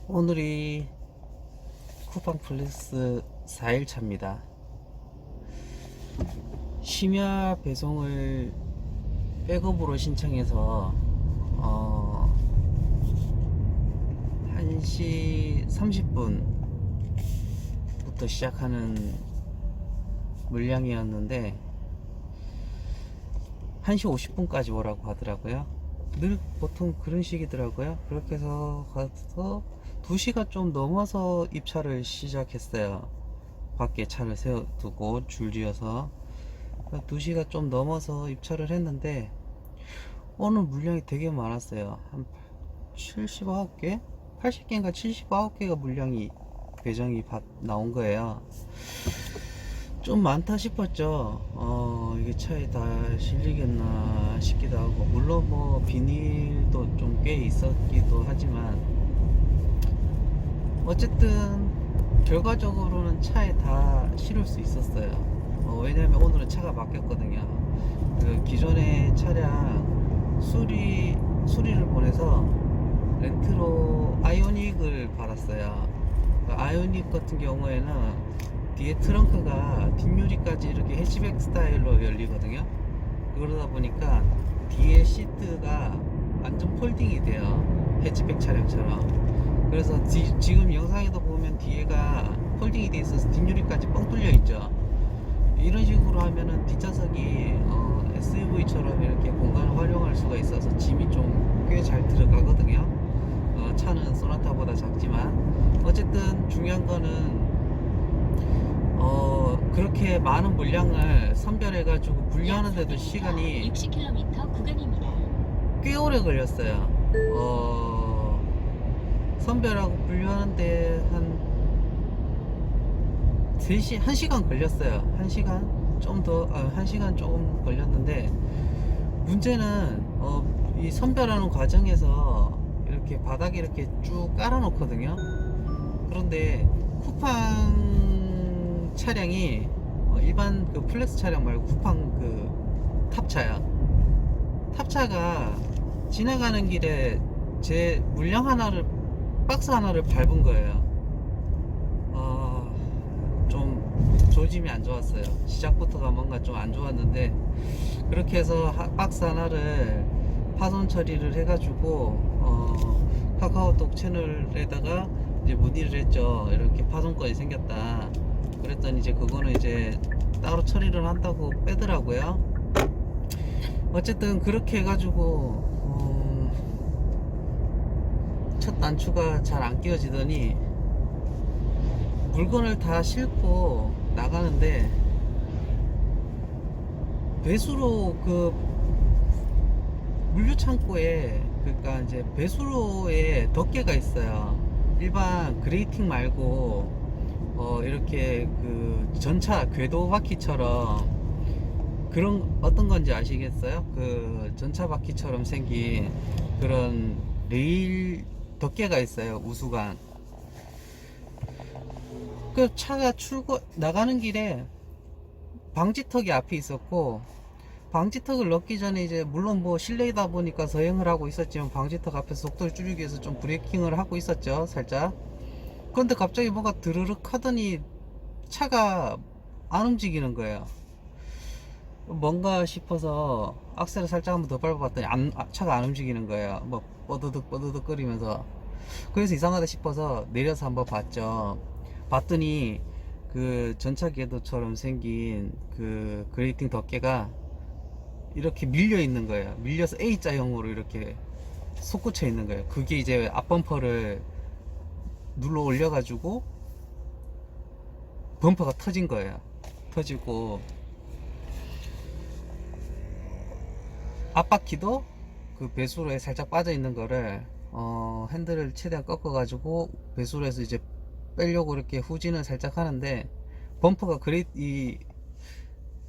오늘이 쿠팡 플러스 4일차입니다. 심야 배송을 백업으로 신청해서 1시 30분부터 시작하는 물량이었는데 1시 50분까지 오라고 하더라고요. 늘 보통 그런 식이더라고요. 그렇게 해서 가서 2시가 좀 넘어서 입찰을 시작했어요. 밖에 차를 세워두고 줄지어서 2시가 좀 넘어서 입찰을 했는데 오늘 물량이 되게 많았어요. 한 79개? 80개인가 79개가 물량이 배정이 나온 거예요. 좀 많다 싶었죠. 이게 차에 다 실리겠나 싶기도 하고, 물론 뭐 비닐도 좀 꽤 있었기도 하지만 어쨌든 결과적으로는 차에 다 실을 수 있었어요. 왜냐면 오늘은 차가 바뀌었거든요. 그 기존의 차량 수리를 보내서 렌트로 아이오닉을 받았어요. 그 아이오닉 같은 경우에는 뒤에 트렁크가 뒷유리까지 이렇게 해치백 스타일로 열리거든요. 그러다 보니까 뒤에 시트가 완전 폴딩이 돼요. 해치백 차량처럼. 그래서 지금 영상에도 보면 뒤에가 폴딩이 돼 있어서 뒷유리까지 뻥 뚫려 있죠. 이런 식으로 하면은 뒷좌석이 SUV처럼 이렇게 공간을 활용할 수가 있어서 짐이 좀 꽤 잘 들어가거든요. 차는 소나타보다 작지만 어쨌든 중요한 거는 그렇게 많은 물량을 선별해 가지고 분류하는데도 시간이 60km 구간입니다. 꽤 오래 걸렸어요. 선별하고 분류하는데 한 3시, 1시간 걸렸어요. 1시간 좀 더, 1시간 조금 걸렸는데, 문제는, 이 선별하는 과정에서 이렇게 바닥에 이렇게 쭉 깔아 놓거든요. 그런데 쿠팡 차량이 일반 그 플렉스 차량 말고 쿠팡 그 탑차야. 탑차가 지나가는 길에 제 물량 하나를, 박스 하나를 밟은 거예요. 좀 조짐이 안 좋았어요. 시작부터가 뭔가 좀 안 좋았는데, 그렇게 해서 박스 하나를 파손 처리를 해가지고 카카오톡 채널에다가 이제 문의를 했죠. 이렇게 파손건이 생겼다. 그랬더니 이제 그거는 이제 따로 처리를 한다고 빼더라고요. 어쨌든 그렇게 해가지고 첫 단추가 잘 안 끼워지더니 물건을 다 싣고 나가는데 배수로 그 물류 창고에, 그러니까 이제 배수로에 덮개가 있어요. 일반 그레이팅 말고 이렇게 그 전차 궤도 바퀴처럼, 그런 어떤 건지 아시겠어요? 그 전차 바퀴처럼 생긴 그런 레일 덮개가 있어요. 우수관. 그 차가 나가는 길에 방지턱이 앞에 있었고, 방지턱을 넣기 전에 이제 물론 뭐 실내이다 보니까 서행을 하고 있었지만 방지턱 앞에서 속도를 줄이기 위해서 좀 브레이킹을 하고 있었죠, 살짝. 그런데 갑자기 뭔가 드르륵 하더니 차가 안 움직이는 거예요. 뭔가 싶어서 악셀을 살짝 한번 더 밟아봤더니 차가 안 움직이는 거예요. 뭐 뻐드득 뻐드득 거리면서. 그래서 이상하다 싶어서 내려서 한번 봤죠. 봤더니 그 전차 궤도처럼 생긴 그 그레이팅 덮개가 이렇게 밀려 있는 거예요. 밀려서 A자형으로 이렇게 솟구쳐 있는 거예요. 그게 이제 앞범퍼를 눌러 올려가지고 범퍼가 터진 거예요. 터지고 앞바퀴도 그 배수로에 살짝 빠져 있는 거를 핸들을 최대한 꺾어 가지고 배수로에서 이제 빼려고 이렇게 후진을 살짝 하는데, 범퍼가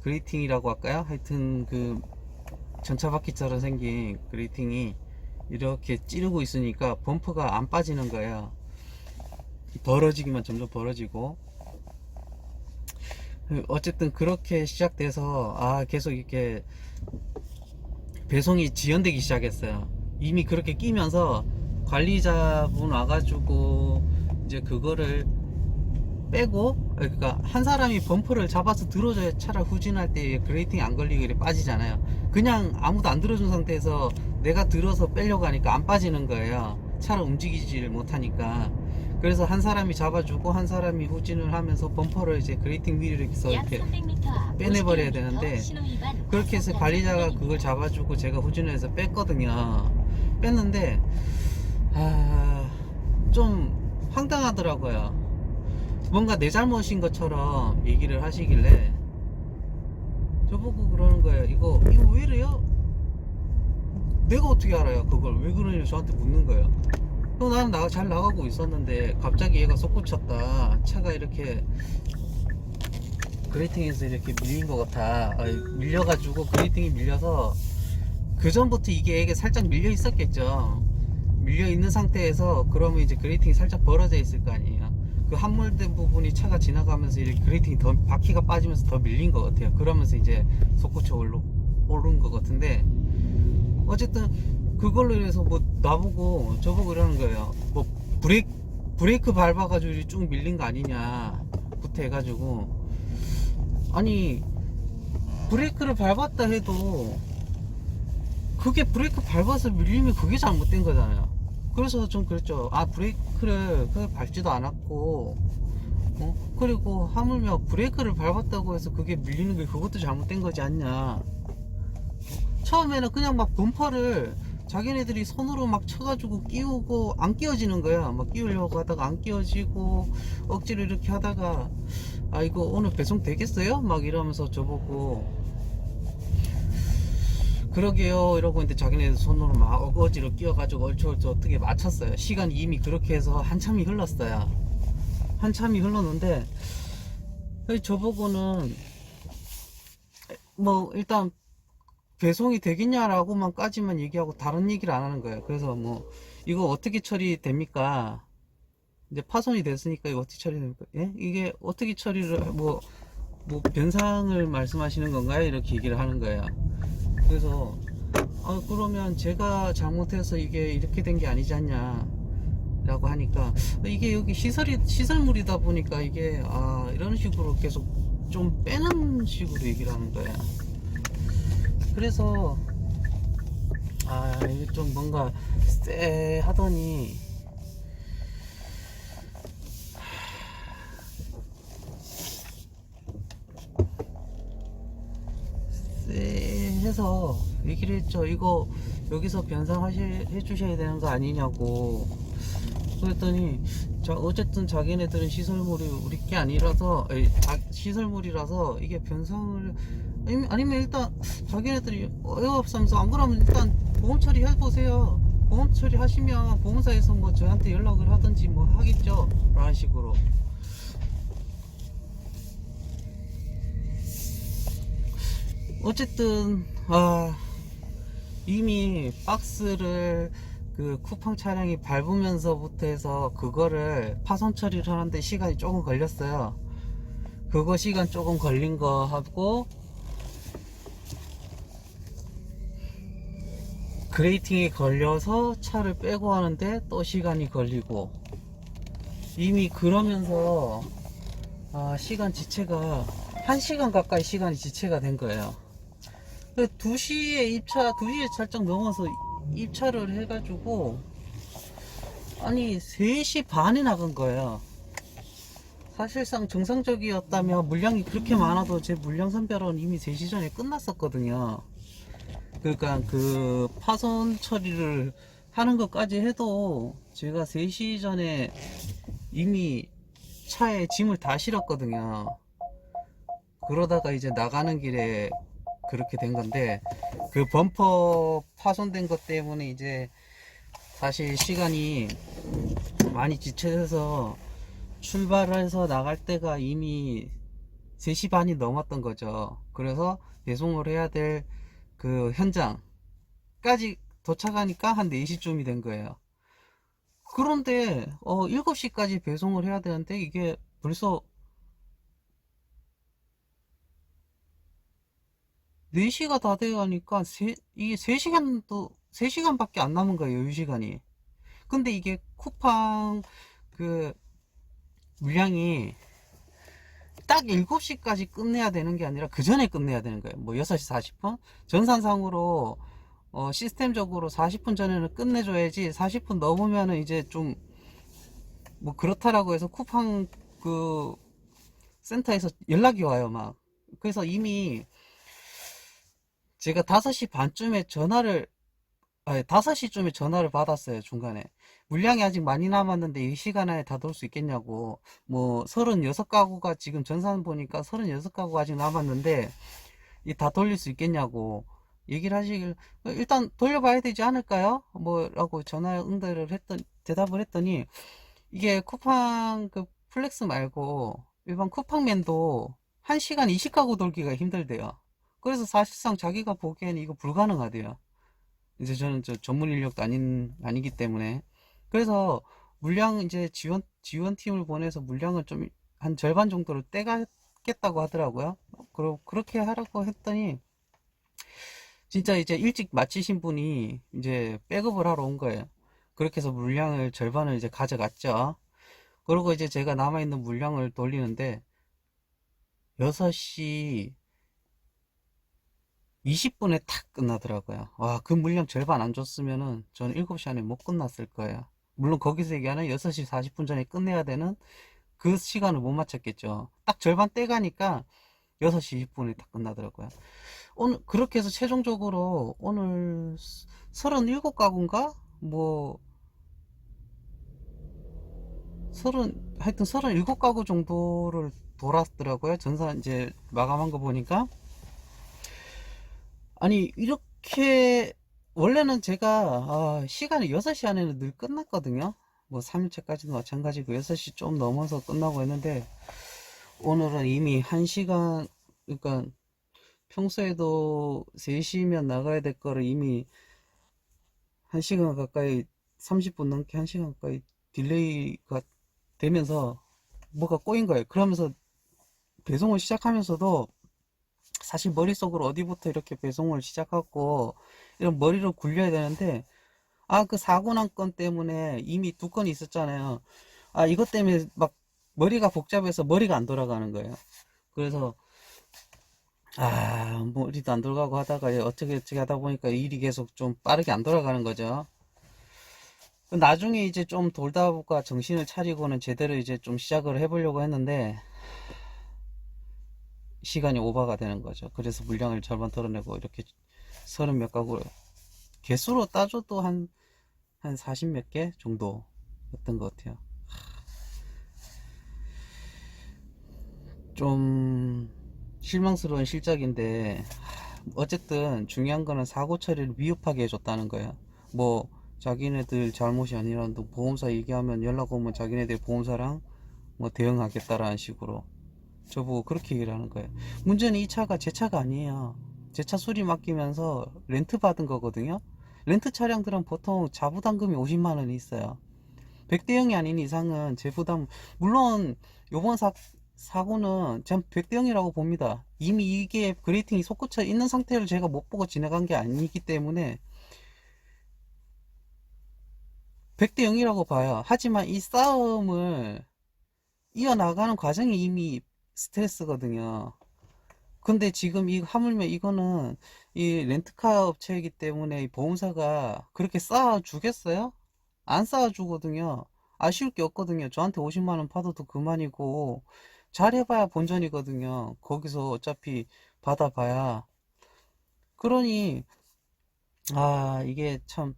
그레이팅이라고 할까요? 하여튼 그 전차 바퀴처럼 생긴 그레이팅이 이렇게 찌르고 있으니까 범퍼가 안 빠지는 거예요. 벌어지기만 점점 벌어지고. 어쨌든 그렇게 시작돼서 계속 이렇게 배송이 지연되기 시작했어요. 이미 그렇게 끼면서 관리자분 와가지고 이제 그거를 빼고, 그러니까 한 사람이 범퍼를 잡아서 들어줘야 차를 후진할 때 그레이팅이 안 걸리게 이렇게 빠지잖아요. 그냥 아무도 안 들어준 상태에서 내가 들어서 빼려고 하니까 안 빠지는 거예요. 차를 움직이지를 못하니까. 그래서 한 사람이 잡아주고 한 사람이 후진을 하면서 범퍼를 이제 그레이팅 위를 이렇게 빼내버려야 되는데, 그렇게 해서 관리자가 그걸 잡아주고 제가 후진을 해서 뺐거든요. 뺐는데 좀 황당하더라고요. 뭔가 내 잘못인 것처럼 얘기를 하시길래 저보고 그러는 거예요. 이거 왜 이래요? 내가 어떻게 알아요? 그걸 왜 그러냐 저한테 묻는 거예요. 나는 잘 나가고 있었는데 갑자기 얘가 솟구쳤다. 차가 이렇게 그레이팅에서 이렇게 밀린 것 같아. 밀려가지고 그레이팅이 밀려서 그 전부터 이게 살짝 밀려 있었겠죠. 밀려 있는 상태에서 그러면 이제 그레이팅이 살짝 벌어져 있을 거 아니에요. 그 함몰된 부분이 차가 지나가면서 이렇게 그레이팅이 더 바퀴가 빠지면서 더 밀린 것 같아요. 그러면서 이제 솟구쳐 오른 것 같은데, 어쨌든 그걸로 인해서 뭐 나보고 저보고 그러는 거예요. 뭐 브레이크 밟아가지고 쭉 밀린 거 아니냐 부터 해가지고, 아니 브레이크를 밟았다 해도 그게 브레이크 밟아서 밀리면 그게 잘못된 거잖아요. 그래서 좀 그랬죠. 브레이크를 밟지도 않았고, 그리고 하물며 브레이크를 밟았다고 해서 그게 밀리는 게 그것도 잘못된 거지 않냐. 처음에는 그냥 막 범퍼를 자기네들이 손으로 막 쳐가지고 끼우고 안 끼워지는 거야. 막 끼우려고 하다가 안 끼워지고 억지로 이렇게 하다가 이거 오늘 배송 되겠어요? 막 이러면서 저보고 그러게요 이러고 있는데 자기네 손으로 막 어거지로 끼워가지고 얼추얼추 어떻게 맞췄어요. 시간이 이미 그렇게 해서 한참이 흘렀어요. 한참이 흘렀는데 저보고는 뭐 일단 배송이 되겠냐라고만까지만 얘기하고 다른 얘기를 안 하는 거예요. 그래서 뭐 이거 어떻게 처리됩니까? 이제 파손이 됐으니까 이거 어떻게 처리됩니까? 예? 이게 어떻게 처리를 뭐 변상을 말씀하시는 건가요? 이렇게 얘기를 하는 거예요. 그래서 그러면 제가 잘못해서 이게 이렇게 된 게 아니지 않냐 라고 하니까, 이게 여기 시설물이다 보니까 이게 이런 식으로 계속 좀 빼는 식으로 얘기를 하는 거야. 그래서 이게 좀 뭔가 쎄 하더니 해서 얘기를 했죠. 이거 여기서 변상해 주셔야 되는 거 아니냐고. 그랬더니 어쨌든 자기네들은 시설물이 우리 게 아니라서 시설물이라서 이게 변상을 아니면 일단 자기네들이 어이없으면서 안 그러면 일단 보험 처리 해보세요. 보험 처리 하시면 보험사에서 뭐 저한테 연락을 하든지 뭐 하겠죠 라는 식으로. 어쨌든 이미 박스를 그 쿠팡 차량이 밟으면서부터 해서 그거를 파손 처리를 하는데 시간이 조금 걸렸어요. 그거 시간 조금 걸린 거 하고, 그레이팅이 걸려서 차를 빼고 하는데 또 시간이 걸리고, 이미 그러면서 시간 지체가 1시간 가까이 시간이 지체가 된 거예요. 2시에 2시에 살짝 넘어서 입차를 해가지고 3시 반에 나간 거예요. 사실상 정상적이었다면 물량이 그렇게 많아도 제 물량 선별은 이미 3시 전에 끝났었거든요. 그러니까 그 파손 처리를 하는 것까지 해도 제가 3시 전에 이미 차에 짐을 다 실었거든요. 그러다가 이제 나가는 길에 그렇게 된 건데, 그 범퍼 파손된 것 때문에 이제 사실 시간이 많이 지체해서 출발해서 나갈 때가 이미 3시 반이 넘었던 거죠. 그래서 배송을 해야 될 그 현장까지 도착하니까 한 4시쯤이 된 거예요. 그런데 7시까지 배송을 해야 되는데 이게 벌써 4시가 다 돼가니까 이게 3시간밖에 안 남은 거예요, 여유 시간이. 근데 이게 쿠팡 그 물량이 딱 7시까지 끝내야 되는 게 아니라 그 전에 끝내야 되는 거예요. 뭐 6시 40분? 전산상으로 시스템적으로 40분 전에는 끝내줘야지 40분 넘으면은 이제 좀 뭐 그렇다라고 해서 쿠팡 그 센터에서 연락이 와요, 막. 그래서 이미 제가 5시 반쯤에 전화를, 아니, 5시쯤에 전화를 받았어요, 중간에. 물량이 아직 많이 남았는데 이 시간에 다 돌 수 있겠냐고. 뭐, 36가구가 지금 전산 보니까 36가구가 아직 남았는데, 이 다 돌릴 수 있겠냐고. 얘기를 하시길, 일단 돌려봐야 되지 않을까요? 뭐, 라고 전화 응대를 대답을 했더니, 이게 쿠팡 그 플렉스 말고, 일반 쿠팡맨도 1시간 20가구 돌기가 힘들대요. 그래서 사실상 자기가 보기에는 이거 불가능하대요. 이제 저는 저 전문 인력도 아니기 때문에. 그래서 물량 이제 지원팀을 보내서 물량을 좀 한 절반 정도를 떼가겠다고 하더라고요. 그렇게 하라고 했더니, 진짜 이제 일찍 마치신 분이 이제 백업을 하러 온 거예요. 그렇게 해서 물량을 절반을 이제 가져갔죠. 그리고 이제 제가 남아있는 물량을 돌리는데, 6시 20분에 탁 끝나더라고요. 와, 그 물량 절반 안 줬으면은 저는 7시 안에 못 끝났을 거예요. 물론 거기서 얘기하는 6시 40분 전에 끝내야 되는 그 시간을 못 맞췄겠죠. 딱 절반 떼가니까 6시 20분에 딱 끝나더라고요. 오늘, 그렇게 해서 최종적으로 오늘 37가구인가? 뭐, 하여튼 37가구 정도를 돌았더라고요. 전산 이제 마감한 거 보니까. 아니, 이렇게, 원래는 제가, 시간이 6시 안에는 늘 끝났거든요. 뭐, 3일차까지도 마찬가지고, 6시 좀 넘어서 끝나고 했는데, 오늘은 이미 1시간, 그러니까, 평소에도 3시면 나가야 될 거를 이미 1시간 가까이, 30분 넘게 1시간 가까이 딜레이가 되면서, 뭐가 꼬인 거예요. 그러면서 배송을 시작하면서도, 사실 머릿속으로 어디부터 이렇게 배송을 시작하고 이런 머리를 굴려야 되는데, 그 사고 난 건 때문에 이미 2건이 있었잖아요. 이것 때문에 막 머리가 복잡해서 머리가 안 돌아가는 거예요. 그래서 머리도 안 돌아가고 하다가 어떻게 하다 보니까 일이 계속 좀 빠르게 안 돌아가는 거죠. 나중에 이제 좀 돌다 보니까 정신을 차리고는 제대로 이제 좀 시작을 해보려고 했는데, 시간이 오버가 되는 거죠. 그래서 물량을 절반 덜어내고 이렇게 30몇 가구, 개수로 따져도 한 40 몇 개 정도였던 것 같아요. 좀 실망스러운 실적인데, 어쨌든 중요한 거는 사고 처리를 미흡하게 해줬다는 거예요. 뭐 자기네들 잘못이 아니라 보험사 얘기하면 연락 오면 자기네들 보험사랑 뭐 대응하겠다라는 식으로 저보고 그렇게 얘기를 하는 거예요. 문제는 이 차가 제 차가 아니에요. 제 차 수리 맡기면서 렌트 받은 거거든요. 렌트 차량들은 보통 자부담금이 50만 원이 있어요. 100대 0이 아닌 이상은 제 부담, 물론 요번 사고는 전 100대 0이라고 봅니다. 이미 이게 그레이팅이 솟구쳐 있는 상태를 제가 못 보고 지나간 게 아니기 때문에 100대 0이라고 봐요. 하지만 이 싸움을 이어나가는 과정이 이미 스트레스거든요. 근데 지금 하물며 이거는 이 렌트카 업체이기 때문에 이 보험사가 그렇게 쌓아주겠어요? 안 쌓아주거든요. 아쉬울 게 없거든요. 저한테 50만 원 파도도 그만이고, 잘해봐야 본전이거든요. 거기서 어차피 받아봐야. 그러니, 이게 참,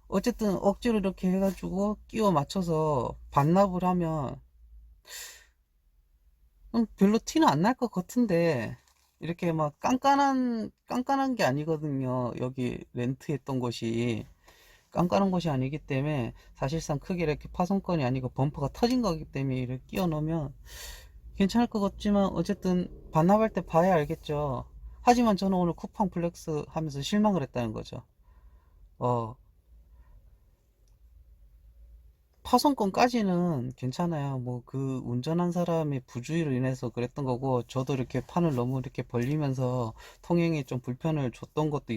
어쨌든 억지로 이렇게 해가지고 끼워 맞춰서 반납을 하면, 별로 티는 안 날 것 같은데, 이렇게 막 깐깐한 게 아니거든요. 여기 렌트했던 곳이. 깜깜한 곳이 아니기 때문에 사실상 크게 이렇게 파손건이 아니고 범퍼가 터진 거기 때문에 이렇게 끼워 넣으면 괜찮을 것 같지만, 어쨌든 반납할 때 봐야 알겠죠. 하지만 저는 오늘 쿠팡 플렉스 하면서 실망을 했다는 거죠. 어, 파손건까지는 괜찮아요. 뭐 그 운전한 사람의 부주의로 인해서 그랬던 거고, 저도 이렇게 판을 너무 이렇게 벌리면서 통행에 좀 불편을 줬던 것도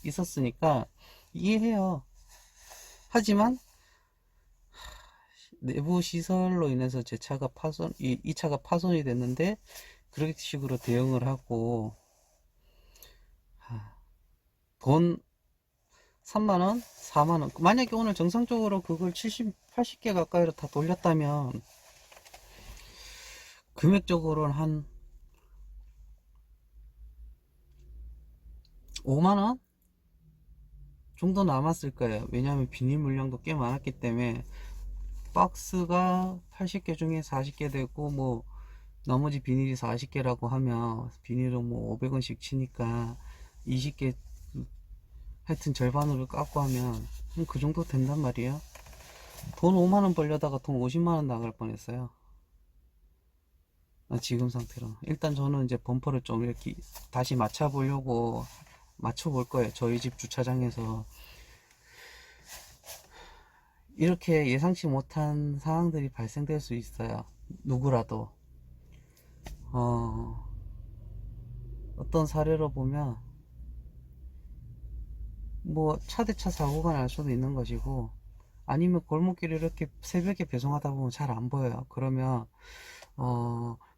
있었으니까 이해해요. 하지만 내부 시설로 인해서 제 차가 이 차가 파손이 됐는데 그런 식으로 대응을 하고 돈 3만원, 4만원. 만약에 오늘 정상적으로 그걸 70, 80개 가까이로 다 돌렸다면 금액적으로는 한 5만원 정도 남았을 거예요. 왜냐하면 비닐 물량도 꽤 많았기 때문에 박스가 80개 중에 40개 되고 뭐 나머지 비닐이 40개라고 하면 비닐은 뭐 500원씩 치니까 20개 하여튼 절반으로 깎고 하면 그 정도 된단 말이에요. 돈 5만원 벌려다가 돈 50만원 나갈 뻔했어요. 지금 상태로 일단 저는 이제 범퍼를 좀 이렇게 다시 맞춰보려고 맞춰볼 거예요. 저희 집 주차장에서. 이렇게 예상치 못한 상황들이 발생될 수 있어요. 누구라도 어떤 사례로 보면 뭐 차대차 사고가 날 수도 있는 것이고, 아니면 골목길을 이렇게 새벽에 배송하다 보면 잘 안 보여요. 그러면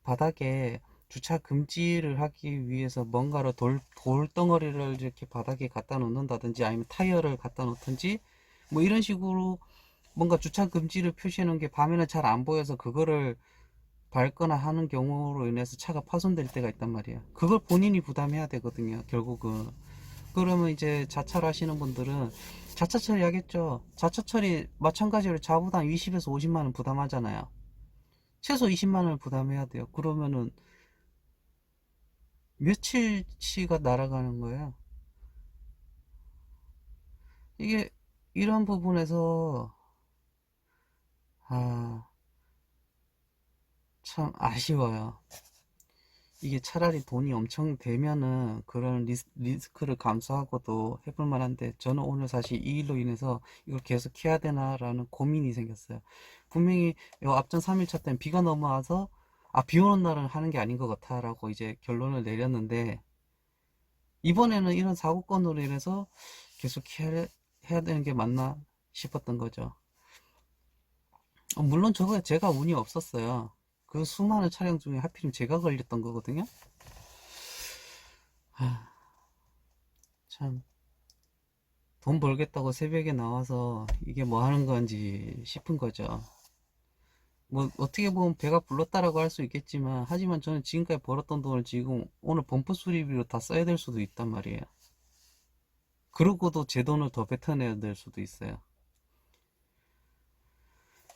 바닥에 주차 금지를 하기 위해서 뭔가로 돌덩어리를 이렇게 바닥에 갖다 놓는다든지 아니면 타이어를 갖다 놓든지 뭐 이런 식으로 뭔가 주차 금지를 표시해 놓은 게 밤에는 잘 안 보여서 그거를 밟거나 하는 경우로 인해서 차가 파손될 때가 있단 말이에요. 그걸 본인이 부담해야 되거든요, 결국은. 그러면 이제 자차를 하시는 분들은 자차 처리하겠죠. 자차 처리 마찬가지로 자부담 20에서 50만원 부담하잖아요. 최소 20만원을 부담해야 돼요. 그러면은 며칠치가 날아가는 거예요. 이게 이런 부분에서 참 아쉬워요. 이게 차라리 돈이 엄청 되면은 그런 리스크를 감수하고도 해볼 만한데, 저는 오늘 사실 이 일로 인해서 이걸 계속 해야 되나라는 고민이 생겼어요. 분명히 요 앞전 3일차 때는 비가 넘어와서 비 오는 날은 하는 게 아닌 것 같아 라고 이제 결론을 내렸는데, 이번에는 이런 사고건으로 인해서 계속 해야 되는 게 맞나 싶었던 거죠. 물론 저거 제가 운이 없었어요. 그 수많은 차량 중에 하필이면 제가 걸렸던 거거든요. 참, 돈 벌겠다고 새벽에 나와서 이게 뭐 하는 건지 싶은 거죠. 뭐 어떻게 보면 배가 불렀다라고 할 수 있겠지만, 하지만 저는 지금까지 벌었던 돈을 지금 오늘 범퍼 수리비로 다 써야 될 수도 있단 말이에요. 그러고도 제 돈을 더 뱉어내야 될 수도 있어요.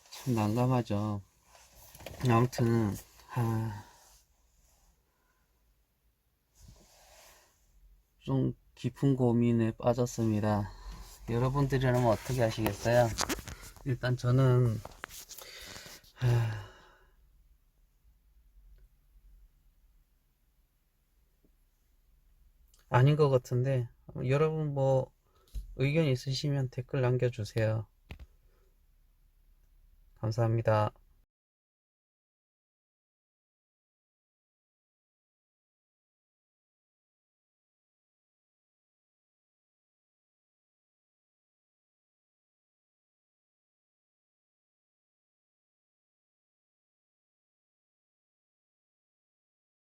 참 난감하죠. 아무튼 좀 깊은 고민에 빠졌습니다. 여러분들이라면 어떻게 하시겠어요? 일단 저는 아닌 것 같은데, 여러분 뭐 의견 있으시면 댓글 남겨주세요. 감사합니다.